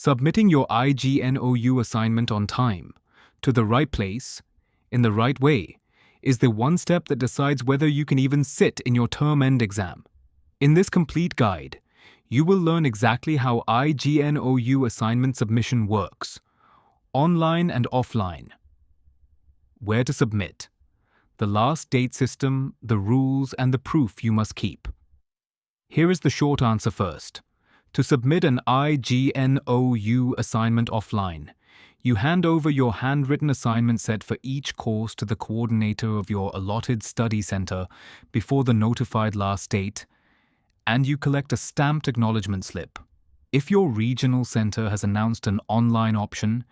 Submitting your IGNOU assignment on time, to the right place, in the right way, is the one step that decides whether you can even sit in your term-end exam. In this complete guide, you will learn exactly how IGNOU assignment submission works, online and offline, where to submit, the last date system, the rules, and the proof you must keep. Here is the short answer first. To submit an IGNOU assignment offline, you hand over your handwritten assignment set for each course to the coordinator of your allotted study center before the notified last date, and you collect a stamped acknowledgement slip. If your regional center has announced an online option,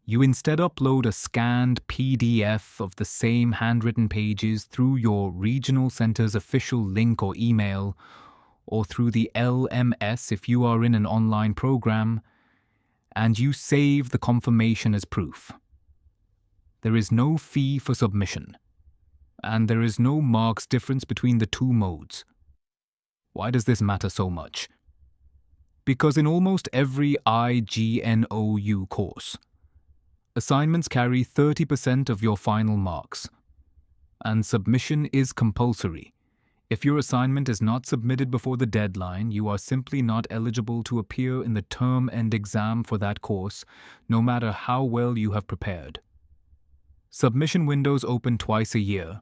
you instead upload a scanned PDF of the same handwritten pages through your regional center's official link or email, or through the LMS if you are in an online program, and you save the confirmation as proof. There is no fee for submission, and there is no marks difference between the two modes. Why does this matter so much? Because in almost every IGNOU course, assignments carry 30% of your final marks, and submission is compulsory. If your assignment is not submitted before the deadline, you are simply not eligible to appear in the term-end exam for that course, no matter how well you have prepared. Submission windows open twice a year,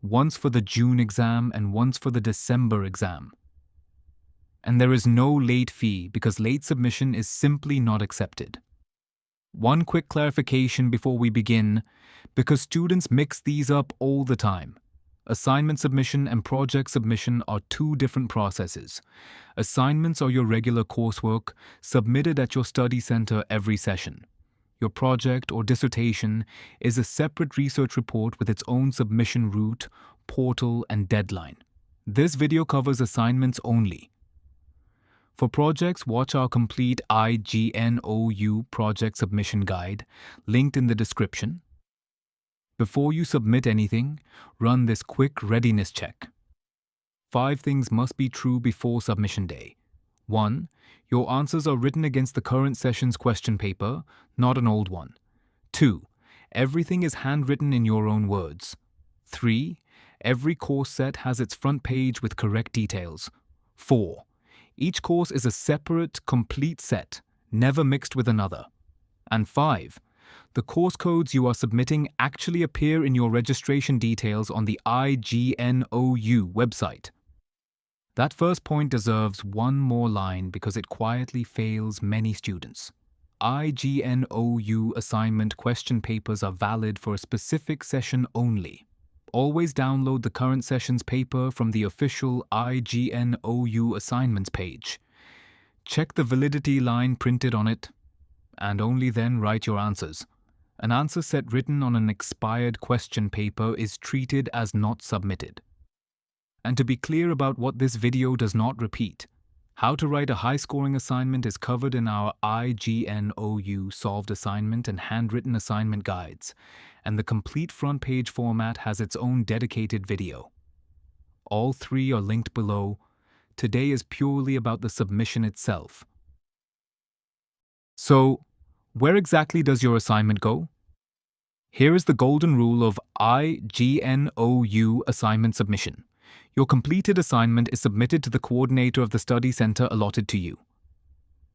once for the June exam and once for the December exam. And there is no late fee because late submission is simply not accepted. One quick clarification before we begin, because students mix these up all the time. Assignment submission and project submission are two different processes. Assignments are your regular coursework submitted at your study center every session. Your project or dissertation is a separate research report with its own submission route, portal, and deadline. This video covers assignments only. For projects, watch our complete IGNOU project submission guide, linked in the description. Before you submit anything, run this quick readiness check. 5 things must be true before submission day. 1. Your answers are written against the current session's question paper, not an old one. 2. Everything is handwritten in your own words. 3. Every course set has its front page with correct details. 4. Each course is a separate, complete set, never mixed with another. And 5. The course codes you are submitting actually appear in your registration details on the IGNOU website. That first point deserves one more line because it quietly fails many students. IGNOU assignment question papers are valid for a specific session only. Always download the current session's paper from the official IGNOU assignments page. Check the validity line printed on it, and only then write your answers. An answer set written on an expired question paper is treated as not submitted. And to be clear about what this video does not repeat, how to write a high-scoring assignment is covered in our IGNOU solved assignment and handwritten assignment guides, and the complete front page format has its own dedicated video. All 3 are linked below. Today is purely about the submission itself. So, where exactly does your assignment go? Here is the golden rule of IGNOU assignment submission. Your completed assignment is submitted to the coordinator of the study center allotted to you.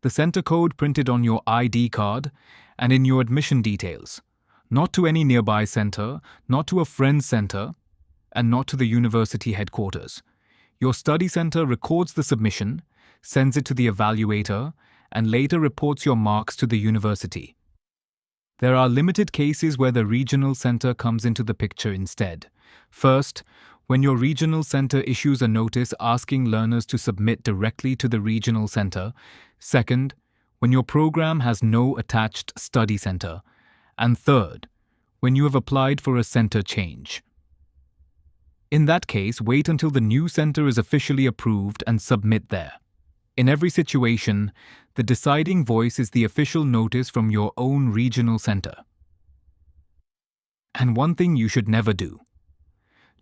The center code printed on your ID card and in your admission details. Not to any nearby center, not to a friend's center, and not to the university headquarters. Your study center records the submission, sends it to the evaluator, and later reports your marks to the university. There are limited cases where the regional center comes into the picture instead. First, when your regional center issues a notice asking learners to submit directly to the regional center. Second, when your program has no attached study center. And third, when you have applied for a center change. In that case, wait until the new center is officially approved and submit there. In every situation, the deciding voice is the official notice from your own regional center. And one thing you should never do.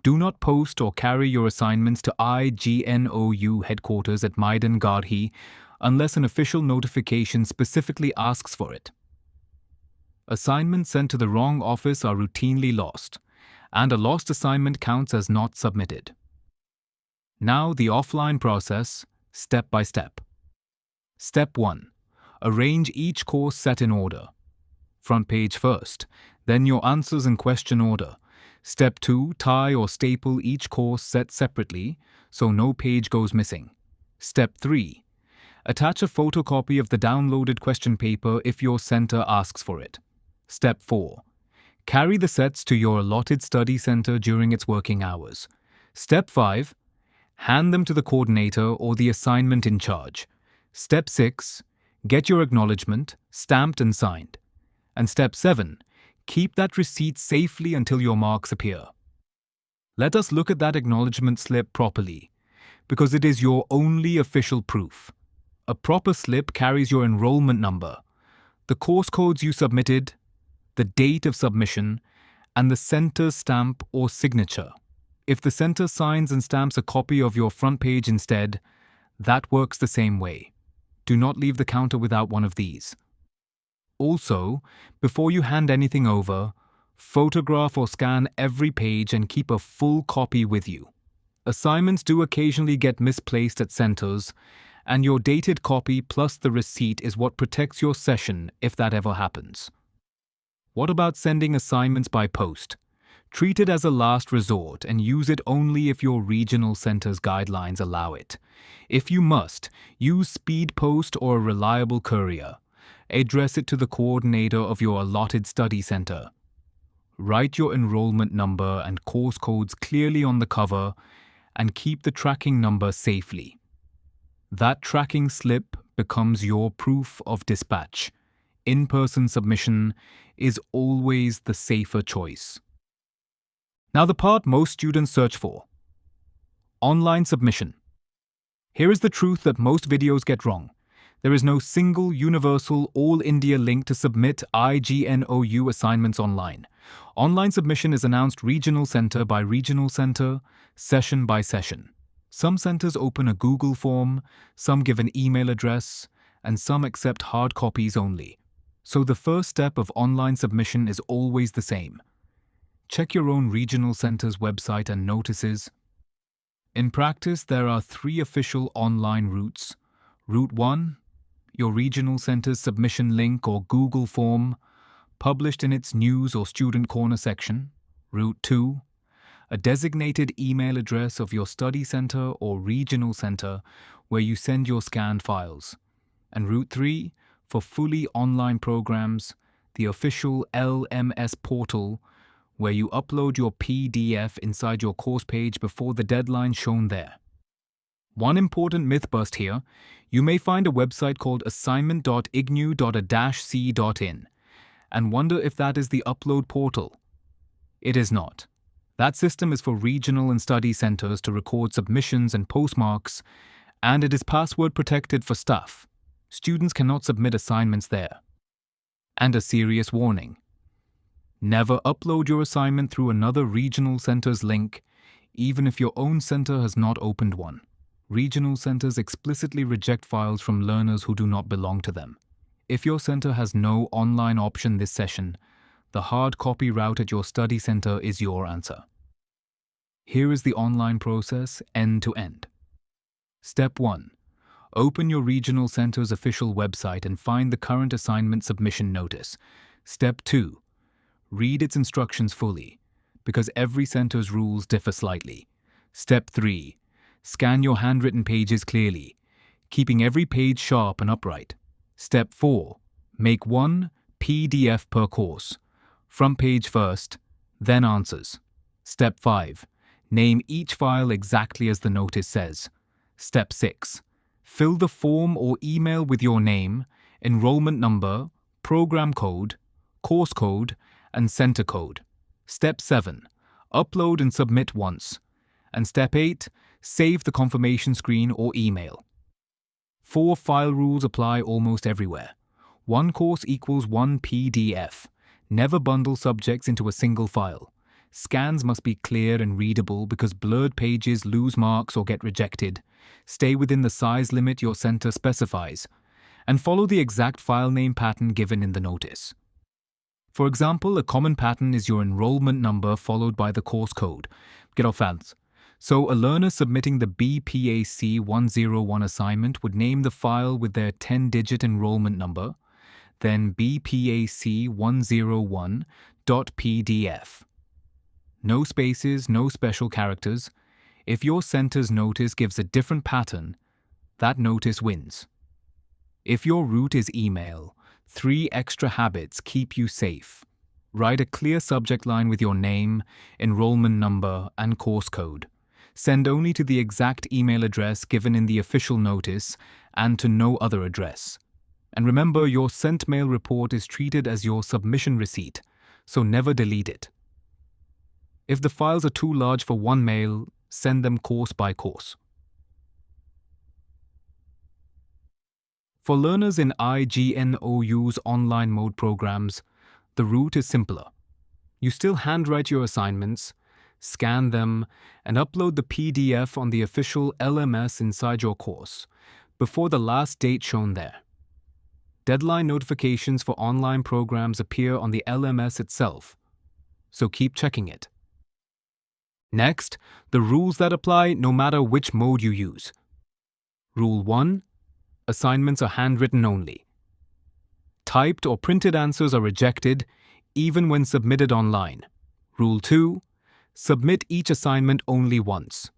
Do not post or carry your assignments to IGNOU headquarters at Maidan Garhi unless an official notification specifically asks for it. Assignments sent to the wrong office are routinely lost, and a lost assignment counts as not submitted. Now the offline process, step by step. Step 1. Arrange each course set in order. Front page first, then your answers in question order. Step 2. Tie or staple each course set separately so no page goes missing. Step 3. Attach a photocopy of the downloaded question paper if your center asks for it. Step 4. Carry the sets to your allotted study center during its working hours. Step 5. Hand them to the coordinator or the assignment in charge. Step 6. Get your acknowledgement, stamped and signed. And Step 7. Keep that receipt safely until your marks appear. Let us look at that acknowledgement slip properly, because it is your only official proof. A proper slip carries your enrollment number, the course codes you submitted, the date of submission, and the center's stamp or signature. If the center signs and stamps a copy of your front page instead, that works the same way. Do not leave the counter without one of these. Also, before you hand anything over, photograph or scan every page and keep a full copy with you. Assignments do occasionally get misplaced at centers, and your dated copy plus the receipt is what protects your session if that ever happens. What about sending assignments by post? Treat it as a last resort and use it only if your regional center's guidelines allow it. If you must, use speed post or a reliable courier. Address it to the coordinator of your allotted study center. Write your enrollment number and course codes clearly on the cover and keep the tracking number safely. That tracking slip becomes your proof of dispatch. In-person submission is always the safer choice. Now the part most students search for. Online submission. Here is the truth that most videos get wrong. There is no single, universal, all-India link to submit IGNOU assignments online. Online submission is announced regional center by regional center, session by session. Some centers open a Google form, some give an email address, and some accept hard copies only. So the first step of online submission is always the same. Check your own regional center's website and notices. In practice, there are 3 official online routes. Route 1, your regional center's submission link or Google form, published in its news or student corner section. Route 2, a designated email address of your study center or regional center where you send your scanned files. And Route 3, for fully online programs, the official LMS portal where you upload your PDF inside your course page before the deadline shown there. One important myth bust here: you may find a website called assignment.ignou.a-c.in and wonder if that is the upload portal. It is not. That system is for regional and study centers to record submissions and postmarks, and it is password protected for staff. Students cannot submit assignments there. And a serious warning: never upload your assignment through another regional center's link, even if your own center has not opened one. Regional centers explicitly reject files from learners who do not belong to them. If your center has no online option this session, the hard copy route at your study center is your answer. Here is the online process end to end. Step 1. Open your regional center's official website and find the current assignment submission notice. Step 2. Read its instructions fully, because every center's rules differ slightly. Step 3. Scan your handwritten pages clearly, keeping every page sharp and upright. Step 4. Make 1 PDF per course. Front page first, then answers. Step 5. Name each file exactly as the notice says. Step 6. Fill the form or email with your name, enrollment number, program code, course code, and center code. Step 7. Upload and submit once. And Step 8. Save the confirmation screen or email. 4 file rules apply almost everywhere. 1 course equals 1 PDF. Never bundle subjects into a single file. Scans must be clear and readable because blurred pages lose marks or get rejected. Stay within the size limit your center specifies, and follow the exact file name pattern given in the notice. For example, a common pattern is your enrollment number followed by the course code. Get off fans. So a learner submitting the BPAC 101 assignment would name the file with their 10-digit enrollment number, then BPAC 101.pdf. No spaces, no special characters. If your center's notice gives a different pattern, that notice wins. If your route is email, 3 extra habits keep you safe. Write a clear subject line with your name, enrollment number, and course code. Send only to the exact email address given in the official notice and to no other address. And remember, your sent mail report is treated as your submission receipt, so never delete it. If the files are too large for one mail, send them course by course. For learners in IGNOU's online mode programs, the route is simpler. You still handwrite your assignments, scan them, and upload the PDF on the official LMS inside your course, before the last date shown there. Deadline notifications for online programs appear on the LMS itself, so keep checking it. Next, the rules that apply no matter which mode you use. Rule 1. Assignments are handwritten only. Typed or printed answers are rejected, even when submitted online. Rule 2. Submit each assignment only once.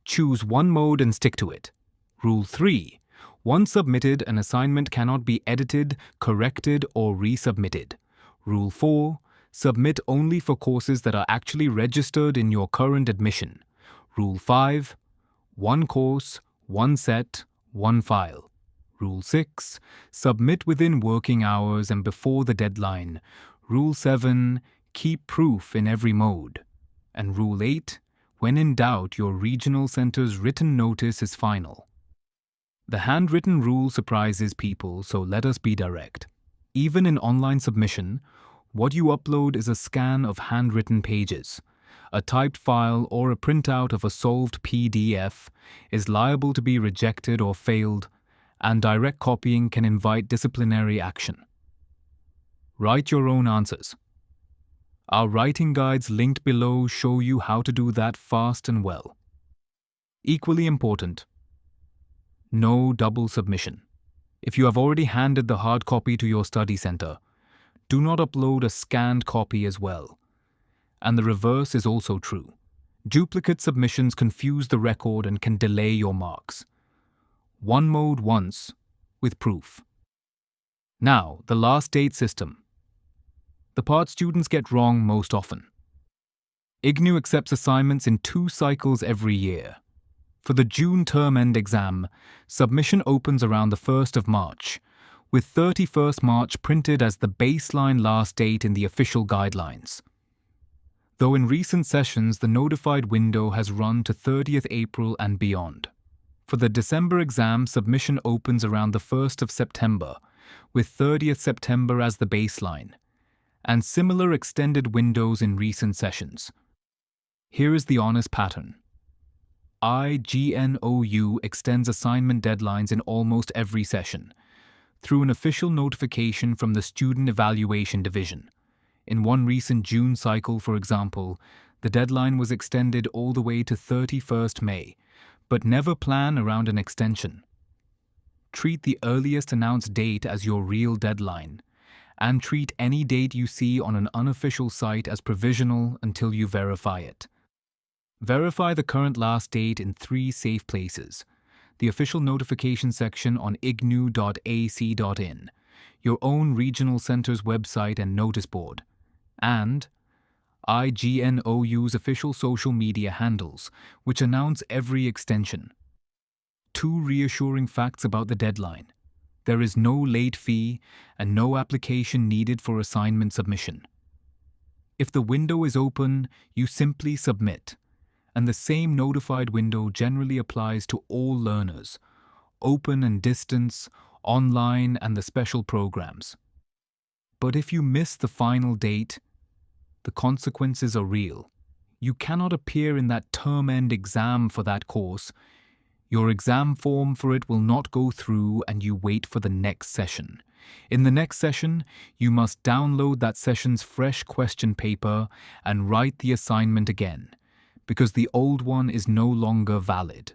Choose one mode and stick to it. Rule 3. Once submitted, an assignment cannot be edited, corrected, or resubmitted. Rule 4. Submit only for courses that are actually registered in your current admission. Rule 5. One course, one set, one file. Rule 6. Submit within working hours and before the deadline. Rule 7. Keep proof in every mode. And Rule 8. When in doubt, your regional center's written notice is final. The handwritten rule surprises people, so let us be direct. Even in online submission, what you upload is a scan of handwritten pages. A typed file or a printout of a solved PDF is liable to be rejected or failed, and direct copying can invite disciplinary action. Write your own answers. Our writing guides linked below show you how to do that fast and well. Equally important, no double submission. If you have already handed the hard copy to your study center, do not upload a scanned copy as well. And the reverse is also true. Duplicate submissions confuse the record and can delay your marks. One mode once, with proof. Now, the last date system. The part students get wrong most often. IGNOU accepts assignments in 2 cycles every year. For the June term end exam, submission opens around the 1st of March, with 31st March printed as the baseline last date in the official guidelines. Though in recent sessions the notified window has run to 30th April and beyond. For the December exam, submission opens around the 1st of September, with 30th September as the baseline, and similar extended windows in recent sessions. Here is the honest pattern. IGNOU extends assignment deadlines in almost every session, through an official notification from the Student Evaluation Division. In one recent June cycle, for example, the deadline was extended all the way to 31st May, but never plan around an extension. Treat the earliest announced date as your real deadline, and treat any date you see on an unofficial site as provisional until you verify it. Verify the current last date in 3 safe places: the official notification section on ignou.ac.in, your own regional center's website and notice board, and IGNOU's official social media handles, which announce every extension. 2 reassuring facts about the deadline. There is no late fee and no application needed for assignment submission. If the window is open, you simply submit, and the same notified window generally applies to all learners, open and distance, online and the special programs. But if you miss the final date, The consequences are real. You cannot appear in that term-end exam for that course. Your exam form for it will not go through and you wait for the next session. In the next session, you must download that session's fresh question paper and write the assignment again, because the old one is no longer valid.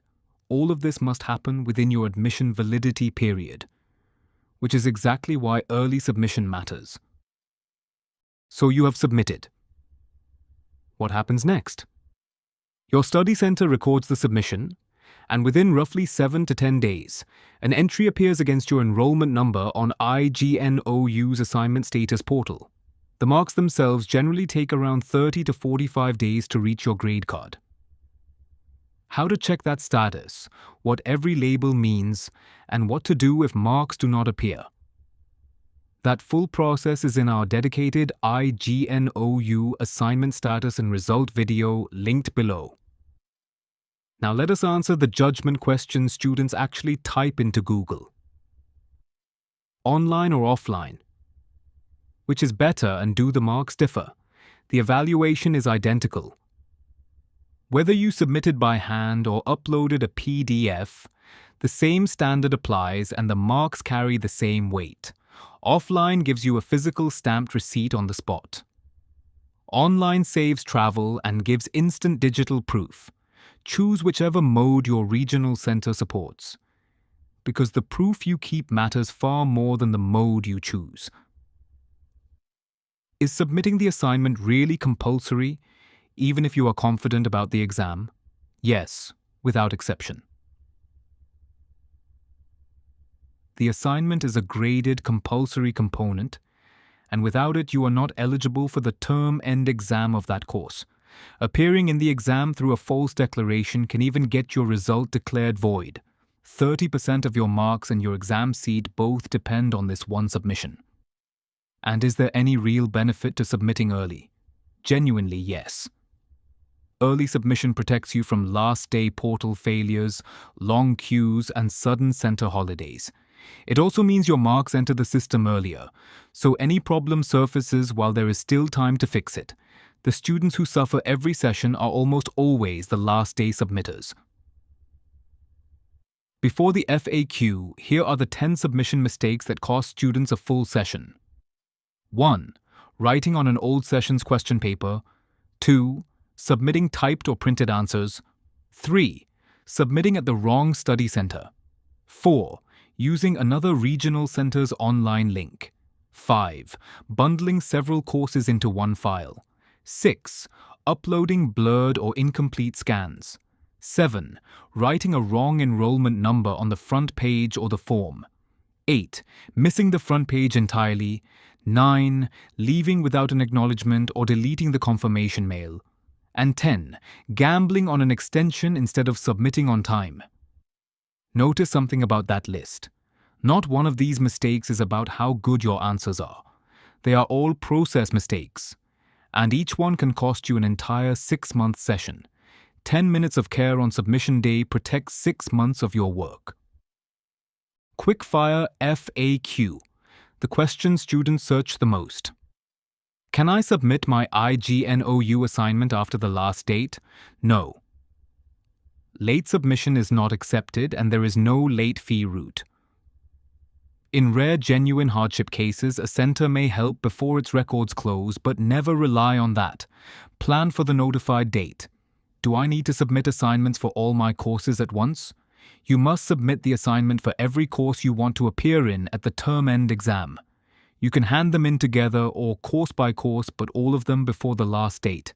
All of this must happen within your admission validity period, which is exactly why early submission matters. So you have submitted. What happens next? Your study center records the submission, and within roughly 7 to 10 days, an entry appears against your enrollment number on IGNOU's assignment status portal. The marks themselves generally take around 30 to 45 days to reach your grade card. How to check that status, what every label means, and what to do if marks do not appear. That full process is in our dedicated IGNOU assignment status and result video linked below. Now let us answer the judgment question students actually type into Google. Online or offline? Which is better and do the marks differ? The evaluation is identical. Whether you submitted by hand or uploaded a PDF, the same standard applies and the marks carry the same weight. Offline gives you a physical stamped receipt on the spot. Online saves travel and gives instant digital proof. Choose whichever mode your regional center supports, because the proof you keep matters far more than the mode you choose. Is submitting the assignment really compulsory, even if you are confident about the exam? Yes, without exception. The assignment is a graded compulsory component, and without it you are not eligible for the term-end exam of that course. Appearing in the exam through a false declaration can even get your result declared void. 30% of your marks and your exam seat both depend on this one submission. And is there any real benefit to submitting early? Genuinely, yes. Early submission protects you from last-day portal failures, long queues, and sudden center holidays. It also means your marks enter the system earlier, so any problem surfaces while there is still time to fix it. The students who suffer every session are almost always the last-day submitters. Before the FAQ, here are the 10 submission mistakes that cost students a full session. 1. Writing on an old session's question paper. 2. Submitting typed or printed answers. 3. Submitting at the wrong study center. 4. Using another regional center's online link. 5. Bundling several courses into one file. 6. Uploading blurred or incomplete scans. 7. Writing a wrong enrollment number on the front page or the form. 8. Missing the front page entirely. 9. Leaving without an acknowledgement or deleting the confirmation mail. And 10. Gambling on an extension instead of submitting on time. Notice something about that list. Not one of these mistakes is about how good your answers are. They are all process mistakes. And each one can cost you an entire 6-month session. 10 minutes of care on submission day protects 6 months of your work. Quickfire FAQ. The question students search the most. Can I submit my IGNOU assignment after the last date? No. Late submission is not accepted and there is no late fee route. In rare genuine hardship cases, a center may help before its records close, but never rely on that. Plan for the notified date. Do I need to submit assignments for all my courses at once? You must submit the assignment for every course you want to appear in at the term-end exam. You can hand them in together or course by course, but all of them before the last date.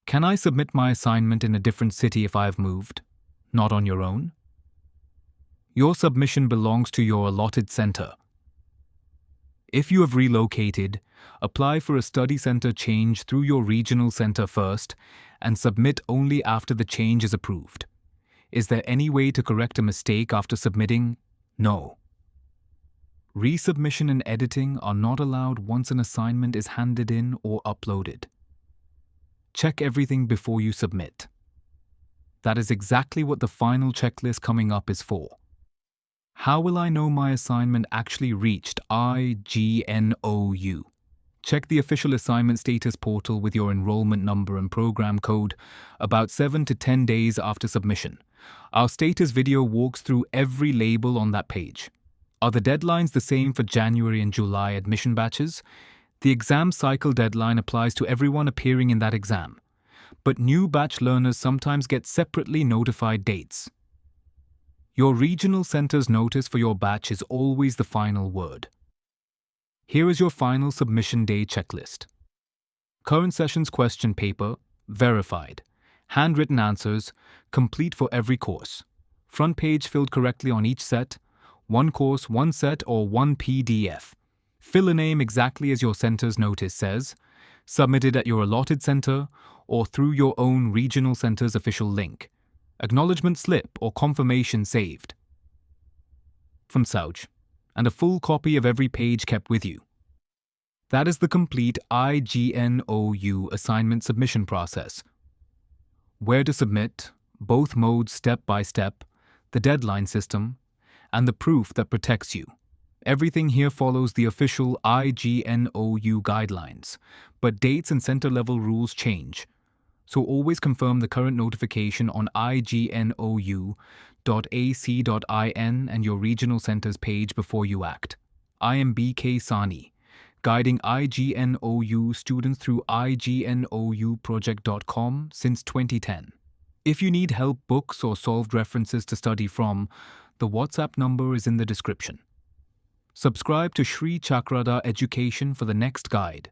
Can I submit my assignment in a different city if I have moved? Not on your own? Your submission belongs to your allotted center. If you have relocated, apply for a study center change through your regional center first and submit only after the change is approved. Is there any way to correct a mistake after submitting? No. Resubmission and editing are not allowed once an assignment is handed in or uploaded. Check everything before you submit. That is exactly what the final checklist coming up is for. How will I know my assignment actually reached IGNOU? check the official assignment status portal with your enrollment number and program code about 7 to 10 days after submission. Our status video walks through every label on that page. Are the deadlines the same for January and July admission batches? The exam cycle deadline applies to everyone appearing in that exam, but new batch learners sometimes get separately notified dates. Your regional center's notice for your batch is always the final word. Here is your final submission day checklist. Current session's question paper, verified. Handwritten answers, complete for every course. Front page filled correctly on each set, one course, one set, or one PDF. Filename exactly as your center's notice says, submitted at your allotted center or through your own regional center's official link. Acknowledgement slip or confirmation saved from Souch, and a full copy of every page kept with you. That is the complete IGNOU assignment submission process. Where to submit, both modes step by step, the deadline system, and the proof that protects you. Everything here follows the official IGNOU guidelines, but dates and center-level rules change. So always confirm the current notification on ignou.ac.in and your regional center's page before you act. I am BK Sani, guiding IGNOU students through IGNOUproject.com since 2010. If you need help, books, or solved references to study from, the WhatsApp number is in the description. Subscribe to Sri Chakrada Education for the next guide,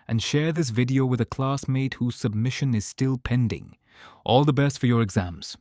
and share this video with a classmate whose submission is still pending. All the best for your exams.